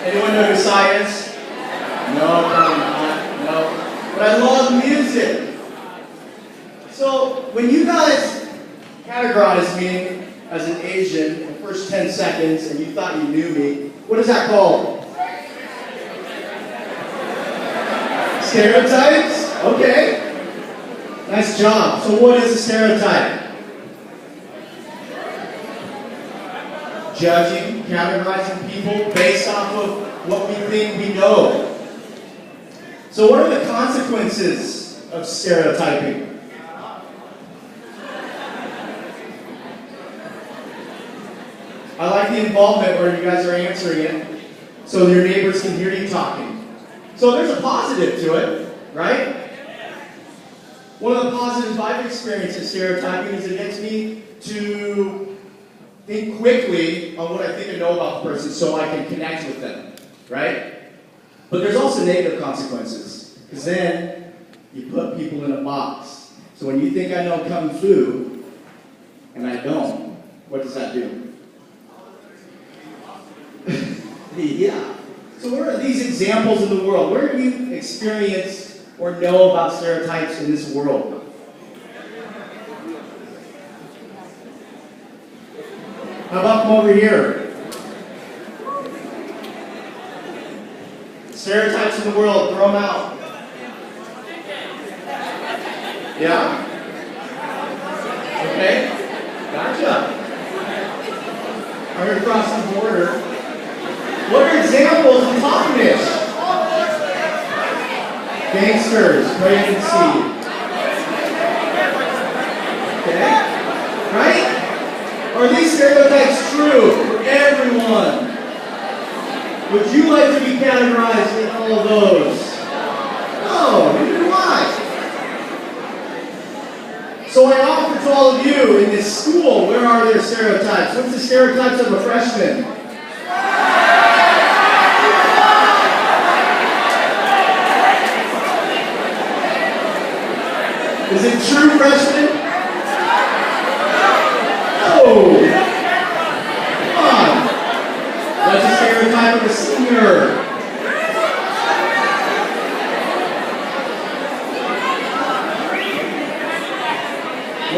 Anyone know who Psy is? No, probably not. No. But I love music. So when you guys categorized me as an Asian in the first 10 seconds and you thought you knew me, what is that called? Stereotypes? Okay. Nice job. So what is a stereotype? Judging, categorizing people based off of what we think we know. So what are the consequences of stereotyping? I like the involvement where you guys are answering it so your neighbors can hear you talking. So there's a positive to it, right? One of the positives I've experienced in stereotyping is it gets me to think quickly on what I think I know about the person so I can connect with them, right? But there's also negative consequences, because then you put people in a box. So when you think I know Kung Fu, and I don't, what does that do? Yeah. So what are these examples in the world? Where have you experienced or know about stereotypes in this world? How about from over here? Stereotypes in the world, throw them out. Yeah? Okay, gotcha. I'm going to cross the border. What are examples of toughness? Gangsters, pregnancy. Okay? Right? Are these stereotypes true for everyone? Would you like to be categorized in all of those? No, neither do I. So I offer to all of you in this school, where are their stereotypes? What's the stereotypes of a freshman? Is it true, freshman? No! Come on! That's a stereotype of a senior.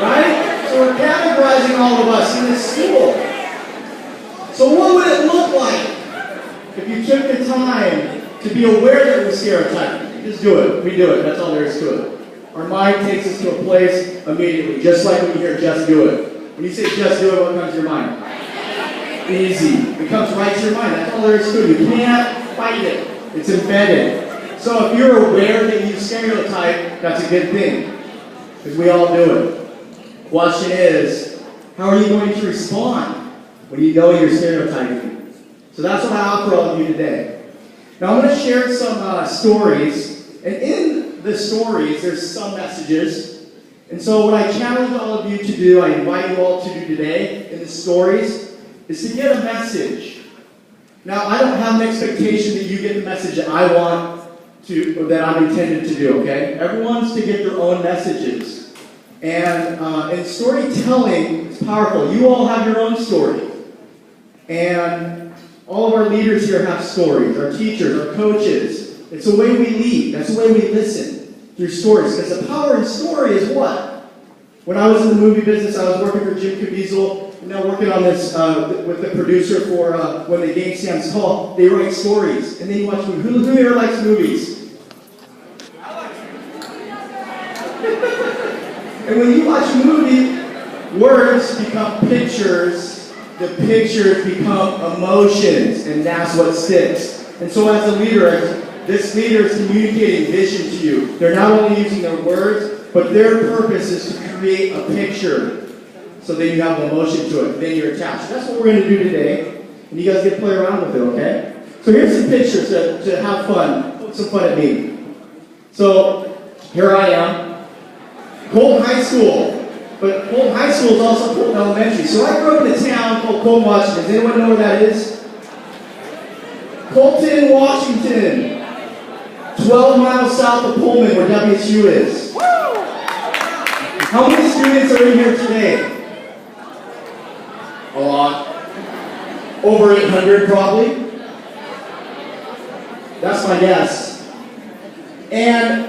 Right? So we're categorizing all of us in this school. So what would it look like if you took the time to be aware that we're stereotyping? Just do it. We do it. That's all there is to it. Our mind takes us to a place immediately, just like when you hear just do it. When you say just do it, what comes to your mind? Easy. It comes right to your mind. That's all there is to it. You can't fight it. It's embedded. So if you're aware that you stereotype, that's a good thing. Because we all do it. Question is, how are you going to respond when you know you're stereotyping? So that's what I offer all of you today. Now I'm going to share some stories. And in the stories, there's some messages. And so what I challenge all of you to do, I invite you all to do today in the stories, is to get a message. Now, I don't have an expectation that you get the message that I want to, or that I'm intended to do, okay? Everyone's to get their own messages. And storytelling is powerful. You all have your own story. And all of our leaders here have stories, our teachers, our coaches. It's the way we lead. That's the way we listen through stories. Because the power in story is what? When I was in the movie business, I was working for Jim Caviezel, now working on this with the producer for When the Game Stands Tall. They write stories. And then you watch movies. Who here likes movies? And when you watch a movie, words become pictures. The pictures become emotions. And that's what sticks. And so as a leader, this leader is communicating vision to you. They're not only using their words, but their purpose is to create a picture so that you have emotion to it. Then you're attached. That's what we're going to do today. And you guys get to play around with it, okay? So here's some pictures to have fun. Put some fun at me. So here I am. Colton High School. But Colton High School is also Colton Elementary. So I grew up in a town called Colton, Washington. Does anyone know where that is? Colton, Washington. 12 miles south of Pullman, where WSU is. How many students are in here today? A lot. Over 800 probably. That's my guess. And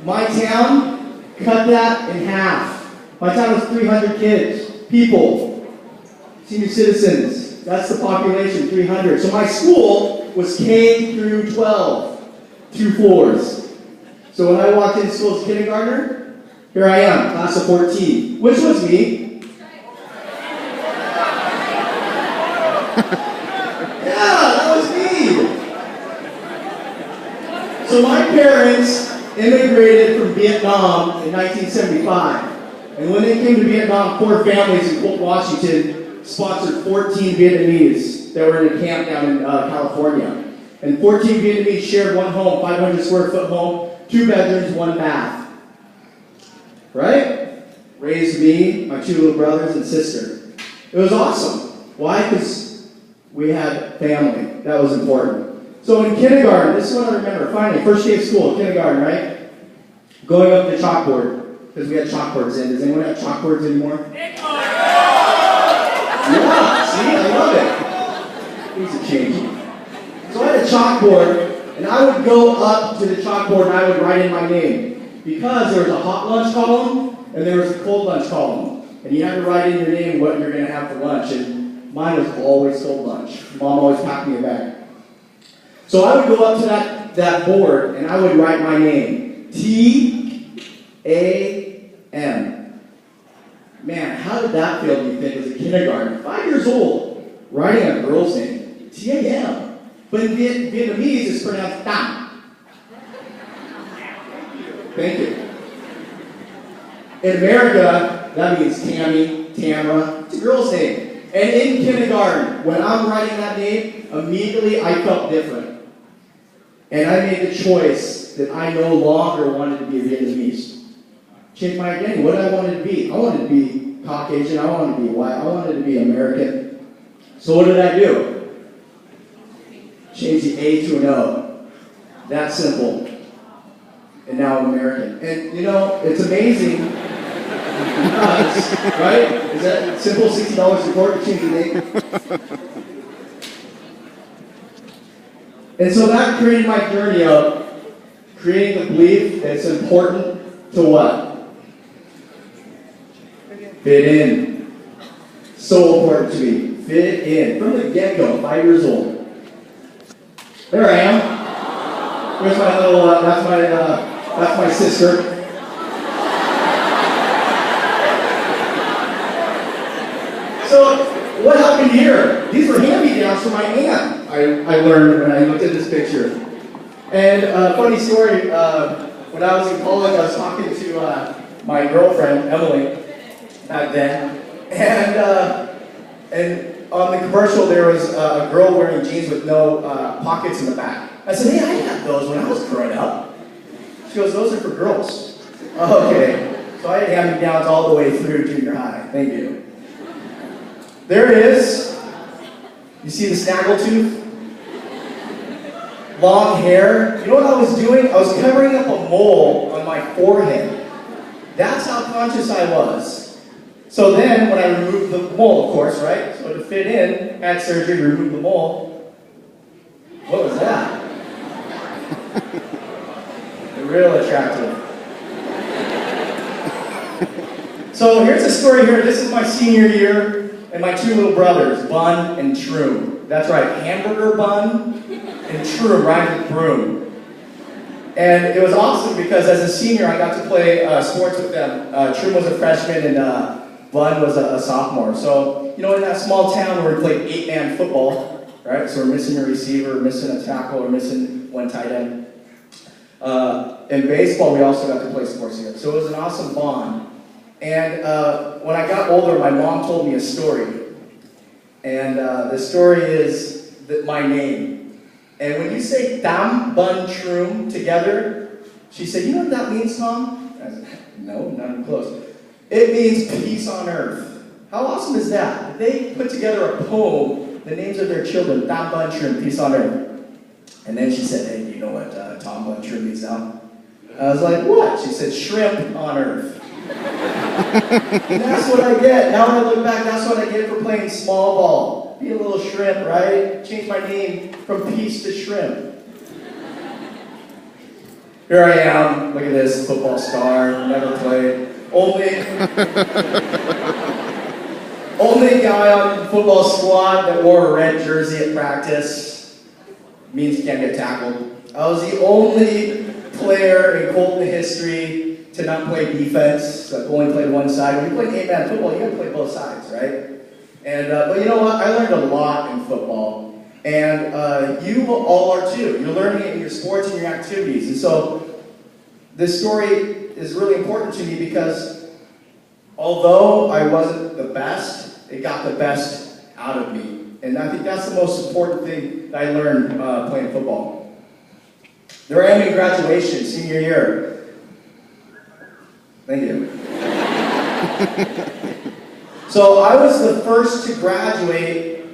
my town cut that in half. My town was 300 kids, people, senior citizens. That's the population, 300. So my school was K through 12, 2 floors. So when I walked into school as kindergartner, here I am, class of 14, which was me. Yeah, that was me. So my parents immigrated from Vietnam in 1975. And when they came to Vietnam, 4 families in Polk, Washington sponsored 14 Vietnamese that were in a camp down in California. And 14 Vietnamese shared one home, 500 square foot home, 2 bedrooms, 1 bath. Right? Raised me, my 2 little brothers and sister. It was awesome. Why? Because we had family. That was important. So in kindergarten, this is what I remember. Finally, first day of school, kindergarten, right? Going up the chalkboard. Because we had chalkboards in. Does anyone have chalkboards anymore? Yeah, see? I love it. Things are changing. So I had a chalkboard, and I would go up to the chalkboard and I would write in my name. Because there was a hot lunch column, and there was a cold lunch column. And you had to write in your name what you're going to have for lunch. And mine was always cold lunch. Mom always packed me a bag. So I would go up to that board, and I would write my name. T-A-M. Man, how did that feel, do you think, as a kindergartner? 5 years old, writing a girl's name. T-A-M. But in Vietnamese, it's pronounced Tam. Thank you. In America, that means Tammy, Tamara. It's a girl's name. And in kindergarten, when I'm writing that name, immediately I felt different. And I made the choice that I no longer wanted to be Vietnamese. Changed my identity. What did I want to be? I wanted to be Caucasian. I wanted to be white. I wanted to be American. So what did I do? Change the A to an O. That simple. And now I'm American. And you know, it's amazing. Because, right? Is that simple $60 support to change the name? And so that created my journey of creating the belief that it's important to what? Fit in. So important to me. Fit in. From the get-go, 5 years old. There I am. Here's my little, that's my sister. So, what happened here? These were hand-me-downs from my aunt, I learned when I looked at this picture. And funny story, when I was in college, I was talking to my girlfriend, Emily, back then. And on the commercial, there was a girl wearing jeans with no pockets in the back. I said, hey, I had those when I was growing up. She goes, those are for girls. Oh, okay. So I had hand-me-downs all the way through junior high. Thank you. There it is. You see the snaggletooth? Long hair. You know what I was doing? I was covering up a mole on my forehead. That's how conscious I was. So then, when I removed the mole, of course, right? So to fit in, had surgery, removed the mole. What was that? Real attractive. So here's a story here. This is my senior year. And my 2 little brothers, Bun and Troom. That's right, hamburger bun and Troom rhymes with broom. And it was awesome because as a senior, I got to play sports with them. Troom was a freshman and Bun was a sophomore. So, you know, in that small town where we played 8-man football, right? So we're missing a receiver, we're missing a tackle, we're missing 1 tight end. In baseball, we also got to play sports here. So it was an awesome bond. And when I got older, my mom told me a story. And the story is that my name. And when you say Tam, Bun, Troom together, she said, you know what that means, Tom? I said, no, not even close. It means peace on earth. How awesome is that? They put together a poem, the names of their children, Tam, Bun, Troom, peace on earth. And then she said, hey, do you know what Tom, Bun, Troom means now? I was like, what? She said, shrimp on earth. And that's what I get. Now when I look back, that's what I get for playing small ball. Be a little shrimp, right? Change my name from Peace to Shrimp. Here I am, look at this, football star, never played. Only guy on the football squad that wore a red jersey at practice. Means you can't get tackled. I was the only player in Colton history to not play defense. I've only played one side. When you play 8-man football, you gotta play both sides, right? And but you know what? I learned a lot in football, and you all are too. You're learning it in your sports and your activities, and so this story is really important to me because although I wasn't the best, it got the best out of me, and I think that's the most important thing that I learned playing football. There I am in graduation, senior year. Thank you. So I was the first to graduate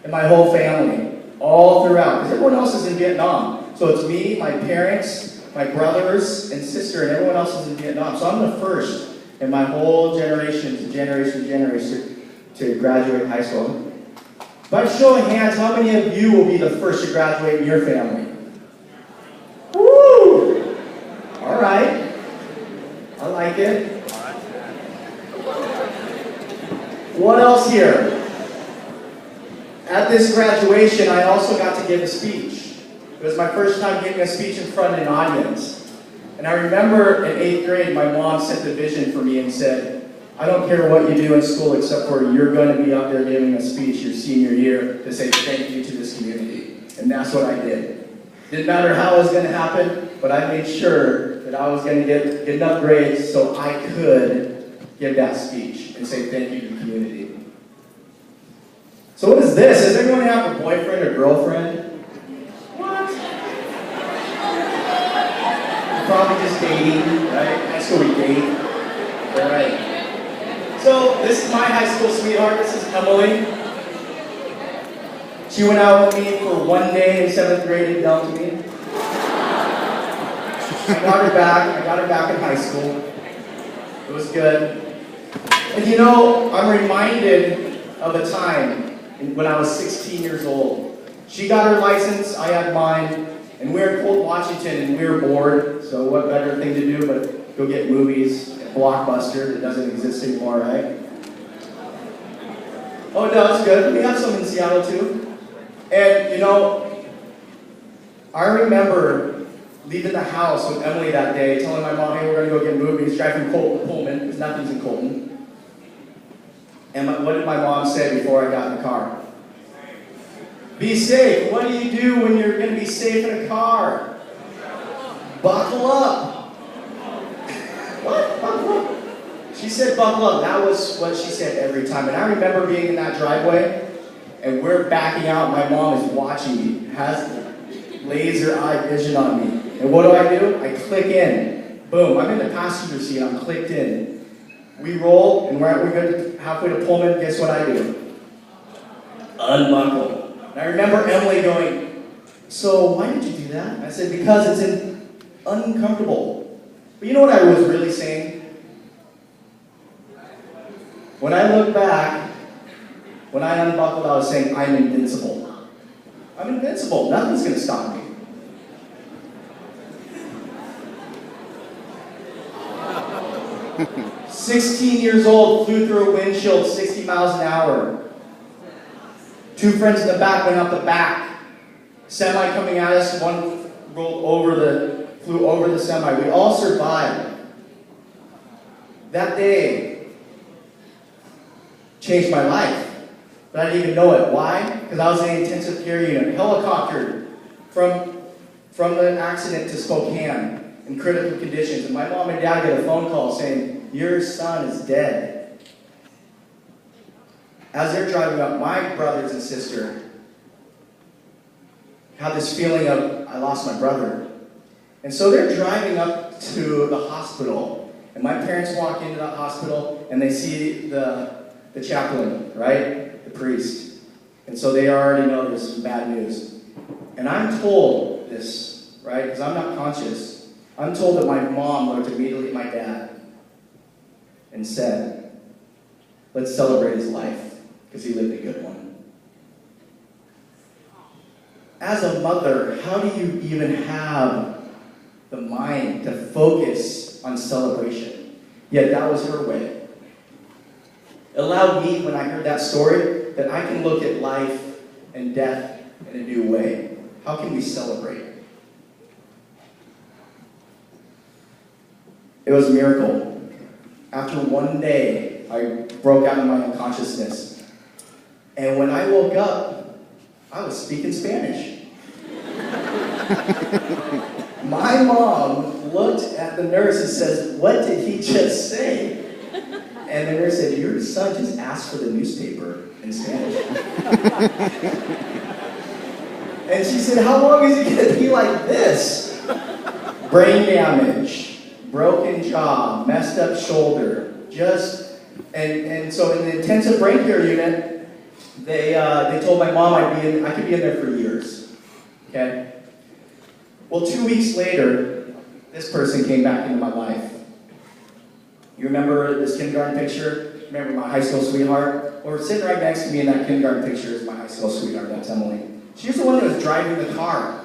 in my whole family, all throughout, because everyone else is in Vietnam. So it's me, my parents, my brothers and sister, and everyone else is in Vietnam. So I'm the first in my whole generation to graduate high school. By show of hands, how many of you will be the first to graduate in your family? Woo! All right. I like it. What else here? At this graduation, I also got to give a speech. It was my first time giving a speech in front of an audience. And I remember in 8th grade, my mom set the vision for me and said, I don't care what you do in school except for you're going to be up there giving a speech your senior year to say thank you to this community. And that's what I did. Didn't matter how it was going to happen, but I made sure that I was going to get enough grades so I could give that speech and say thank you to the community. So what is this? Does everyone have a boyfriend or girlfriend? What? You're probably just dating, right? High school we date. All right. So this is my high school sweetheart. This is Emily. She went out with me for one day in 7th grade and dumped me. I got her back in high school. It was good. And you know, I'm reminded of a time when I was 16 years old. She got her license, I had mine, and we were in Colton, Washington, and we were bored, so what better thing to do but go get movies at Blockbuster that doesn't exist anymore, right? Oh, it does, good. We have some in Seattle, too. And, you know, I remember leaving the house with Emily that day, telling my mom, hey, we're going to go get movies, driving from Colton to Pullman, because nothing's in Colton. And what did my mom say before I got in the car? Be safe. What do you do when you're going to be safe in a car? Buckle up. What? Buckle up. She said buckle up. That was what she said every time. And I remember being in that driveway, and we're backing out. My mom is watching me, has laser eye vision on me. And what do? I click in. Boom. I'm in the passenger seat. I'm clicked in. We roll, and we're good halfway to Pullman. Guess what I do? Unbuckle. And I remember Emily going, so why did you do that? I said, because it's uncomfortable. But you know what I was really saying? When I look back, when I unbuckled, I was saying, I'm invincible. I'm invincible. Nothing's going to stop me. – 16 years old, flew through a windshield 60 miles an hour. Two friends in the back went out the back. Semi coming at us, one flew over the semi. We all survived. That day changed my life, but I didn't even know it. Why? Because I was in the intensive care unit, helicoptered from the accident to Spokane in critical conditions. And my mom and dad get a phone call saying, your son is dead. As they're driving up, my brothers and sister had this feeling of, I lost my brother. And so they're driving up to the hospital, and my parents walk into the hospital, and they see the chaplain, right? The priest. And so they already know there's some bad news. And I'm told this, right? Because I'm not conscious. I'm told that my mom looked immediately at my dad and said, let's celebrate his life, because he lived a good one. as a mother, how do you even have the mind to focus on celebration? Yet that was her way. It allowed me, when I heard that story, that I can look at life and death in a new way. How can we celebrate? It was a miracle. After one day, I broke out of my unconsciousness. And when I woke up, I was speaking Spanish. My mom looked at the nurse and says, "What did he just say?" And the nurse said, "Your son just asked for the newspaper in Spanish." And she said, "How long is he going to be like this?" Brain damage, broken jaw, messed up shoulder, and so in the intensive brain care unit, they told my mom I could be in there for years. Okay? Well, 2 weeks later, this person came back into my life. You remember this kindergarten picture? Remember my high school sweetheart? Well, sitting right next to me in that kindergarten picture is my high school sweetheart. That's Emily. She's the one that was driving the car.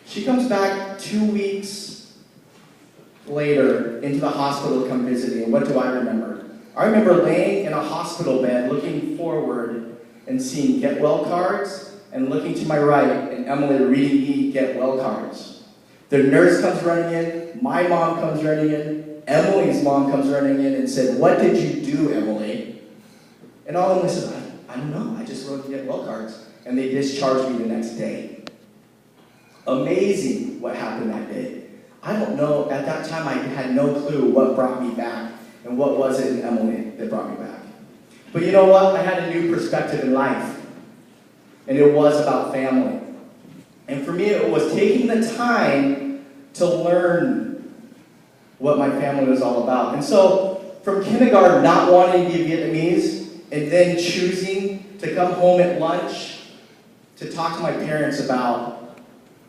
She comes back 2 weeks later into the hospital to come visit me. And what do I remember? I remember laying in a hospital bed, looking forward and seeing get well cards, and looking to my right, and Emily reading me get well cards. The nurse comes running in, my mom comes running in, Emily's mom comes running in and said, "What did you do, Emily?" And all of them said, I don't know, I just wrote get well cards. And they discharged me the next day. Amazing what happened that day. I don't know, at that time I had no clue what brought me back and what was it in Emily that brought me back. But you know what? I had a new perspective in life. And it was about family. And for me, it was taking the time to learn what my family was all about. And so, from kindergarten, not wanting to be Vietnamese, and then choosing to come home at lunch to talk to my parents about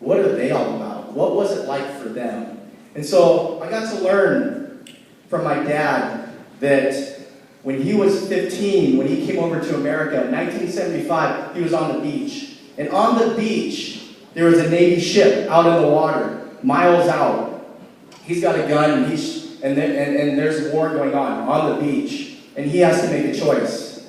what are they all about? What was it like for them? And so, I got to learn from my dad that when he was 15, when he came over to America in 1975, he was on the beach. And on the beach, there was a Navy ship out in the water, miles out. He's got a gun, and there's war going on the beach. And he has to make a choice.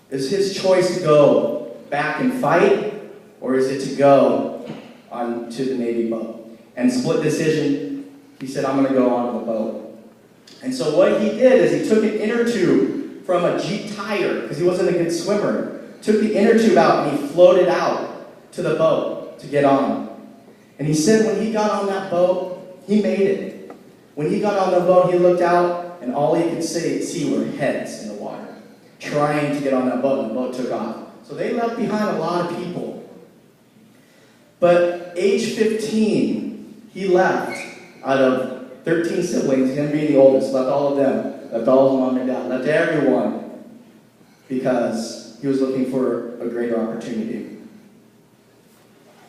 Is his choice to go back and fight, or is it to go on to the Navy boat? And split decision, he said, "I'm going to go on the boat." And so what he did is he took an inner tube from a Jeep tire, because he wasn't a good swimmer, took the inner tube out and he floated out to the boat to get on. And he said when he got on that boat, he made it. When he got on the boat, he looked out and all he could see were heads in the water, trying to get on that boat, and the boat took off. So they left behind a lot of people. But age 15, he left out of 13 siblings, him being the oldest, left all of them, left all of mom and dad, left everyone, because he was looking for a greater opportunity.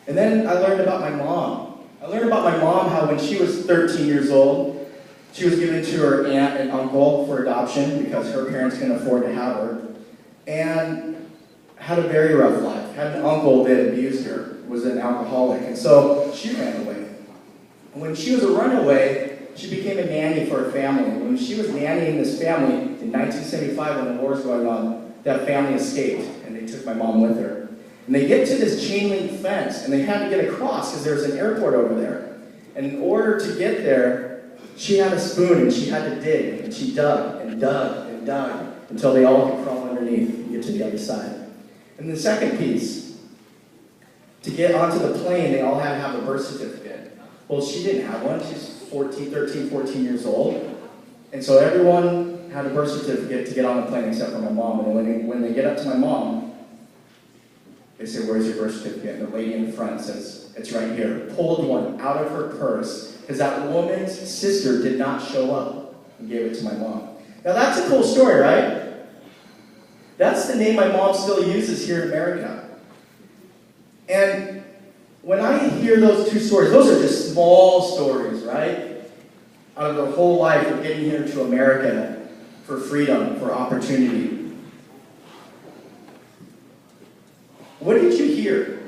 And then I learned about my mom. I learned about my mom, how when she was 13 years old, she was given to her aunt and uncle for adoption because her parents couldn't afford to have her, and had a very rough life. Had an uncle that abused her, was an alcoholic, and so she ran away. And when she was a runaway, she became a nanny for her family. And when she was nannying this family in 1975, when the war was going on, that family escaped, and they took my mom with her. And they get to this chain link fence, and they had to get across because there's an airport over there. And in order to get there, she had a spoon, and she had to dig, and she dug and dug and dug until they all could crawl underneath and get to the other side. And the second piece, to get onto the plane, they all had to have a birth certificate. Well, she didn't have one. She's 13, 14 years old. And so everyone had a birth certificate to get on the plane except for my mom. And when they get up to my mom, they say, "Where's your birth certificate?" And the lady in the front says, "It's right here." Pulled one out of her purse because that woman's sister did not show up, and gave it to my mom. Now that's a cool story, right? That's the name my mom still uses here in America. And when I hear those two stories, those are just small stories, right? Out of their whole life of getting here to America for freedom, for opportunity. What did you hear?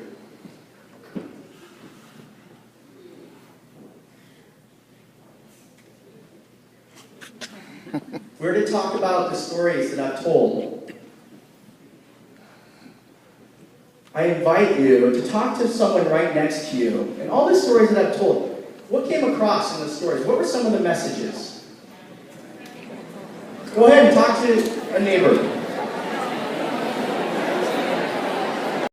We're to talk about the stories that I've told. I invite you to talk to someone right next to you. And all the stories that I've told, what came across in the stories? What were some of the messages? Go ahead and talk to a neighbor.